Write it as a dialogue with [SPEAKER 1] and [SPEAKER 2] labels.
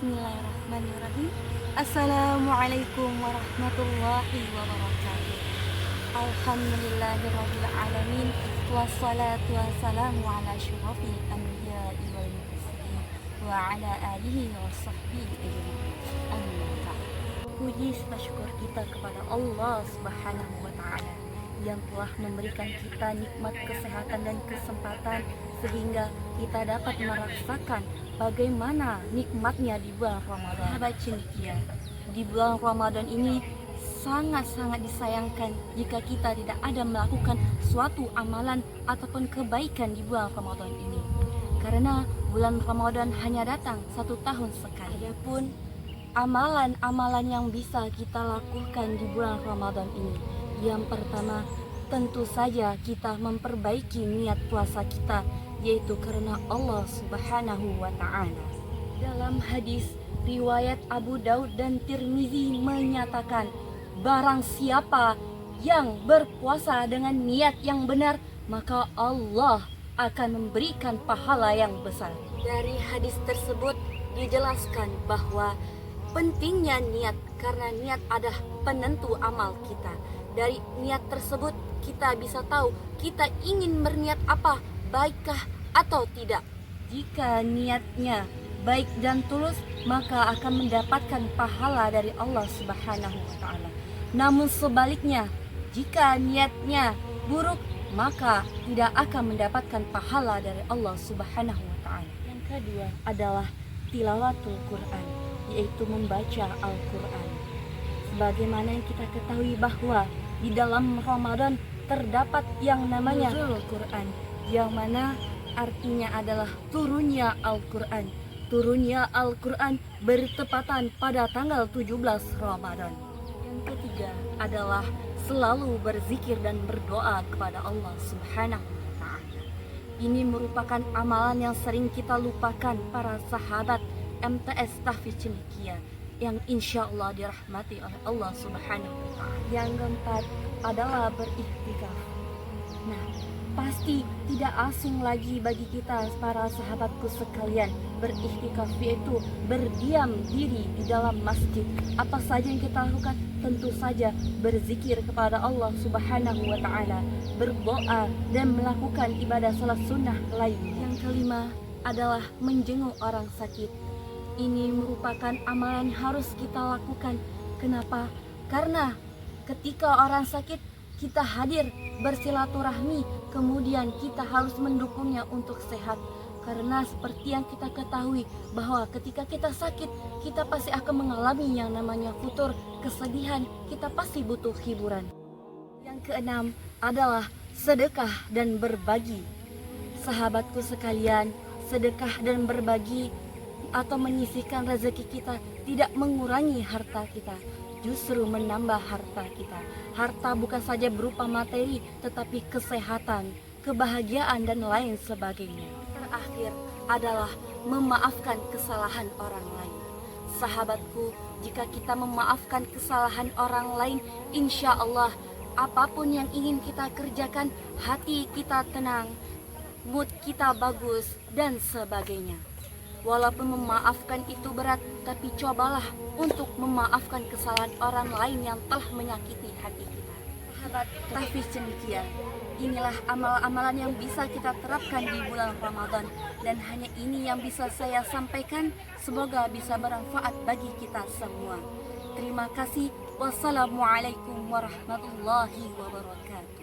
[SPEAKER 1] Bismillahirrahmanirrahim. Assalamualaikum warahmatullahi wabarakatuh. Alhamdulillahirabbil alamin. Wassalatu wassalamu ala asyrofil anbiya'i wal mursalin wa ala alihi wa sahbihi ajmain. Amma ba'd. Puji serta syukur kita kepada Allah Subhanahu wa taala yang telah memberikan kita nikmat kesehatan dan kesempatan sehingga kita dapat merasakan bagaimana nikmatnya di bulan Ramadan. Sahabat cendekia, di bulan Ramadan ini sangat-sangat disayangkan jika kita tidak ada melakukan suatu amalan ataupun kebaikan di bulan Ramadan ini. Karena bulan Ramadan hanya datang satu tahun sekali. Adapun amalan-amalan yang bisa kita lakukan di bulan Ramadan ini, yang pertama tentu saja kita memperbaiki niat puasa kita, yaitu karena Allah Subhanahu wa ta'ala. Dalam hadis riwayat Abu Daud dan Tirmizi menyatakan, barang siapa yang berpuasa dengan niat yang benar, maka Allah akan memberikan pahala yang besar. Dari hadis tersebut dijelaskan bahwa pentingnya niat, karena niat adalah penentu amal kita. Dari niat tersebut kita bisa tahu kita ingin berniat apa, baikkah atau tidak. Jika niatnya baik dan tulus, maka akan mendapatkan pahala dari Allah Subhanahu wa ta'ala. Namun sebaliknya, jika niatnya buruk, maka tidak akan mendapatkan pahala dari Allah Subhanahu wa ta'ala. Yang kedua adalah tilawatul Quran, yaitu membaca Al-Quran. Sebagaimana yang kita ketahui bahwa di dalam Ramadan terdapat yang namanya Nuzul Quran, yang mana artinya adalah turunnya Al-Quran. Turunnya Al-Quran bertepatan pada tanggal 17 Ramadan. Yang ketiga adalah selalu berzikir dan berdoa kepada Allah Subhanahu wa ta'ala. Ini merupakan amalan yang sering kita lupakan para sahabat MTS Tahfiz Cendekia, yang insya Allah dirahmati oleh Allah Subhanahu wa ta'ala. Yang keempat adalah berikhtikaf. Nah, pasti tidak asing lagi bagi kita para sahabatku sekalian, berikhtikaf yaitu berdiam diri di dalam masjid. Apa saja yang kita lakukan? Tentu saja berzikir kepada Allah Subhanahu wa ta'ala, berdoa dan melakukan ibadah salat sunnah lain. Yang kelima adalah menjenguk orang sakit. Ini merupakan amalan yang harus kita lakukan. Kenapa? Karena ketika orang sakit, kita hadir bersilaturahmi, kemudian kita harus mendukungnya untuk sehat. Karena seperti yang kita ketahui bahwa ketika kita sakit, kita pasti akan mengalami yang namanya futur, kesedihan, kita pasti butuh hiburan. Yang keenam adalah sedekah dan berbagi. Sahabatku sekalian, sedekah dan berbagi atau menyisihkan rezeki kita tidak mengurangi harta kita, justru menambah harta kita. Harta bukan saja berupa materi, tetapi kesehatan, kebahagiaan dan lain sebagainya. Terakhir adalah memaafkan kesalahan orang lain. Sahabatku, jika kita memaafkan kesalahan orang lain, insya Allah apapun yang ingin kita kerjakan, hati kita tenang, mood kita bagus dan sebagainya. Walaupun memaafkan itu berat, tapi cobalah untuk memaafkan kesalahan orang lain yang telah menyakiti hati kita. Sahabat Tahfiz Cendekia, inilah amal-amalan yang bisa kita terapkan di bulan Ramadan, dan hanya ini yang bisa saya sampaikan. Semoga bisa bermanfaat bagi kita semua. Terima kasih. Wassalamualaikum warahmatullahi wabarakatuh.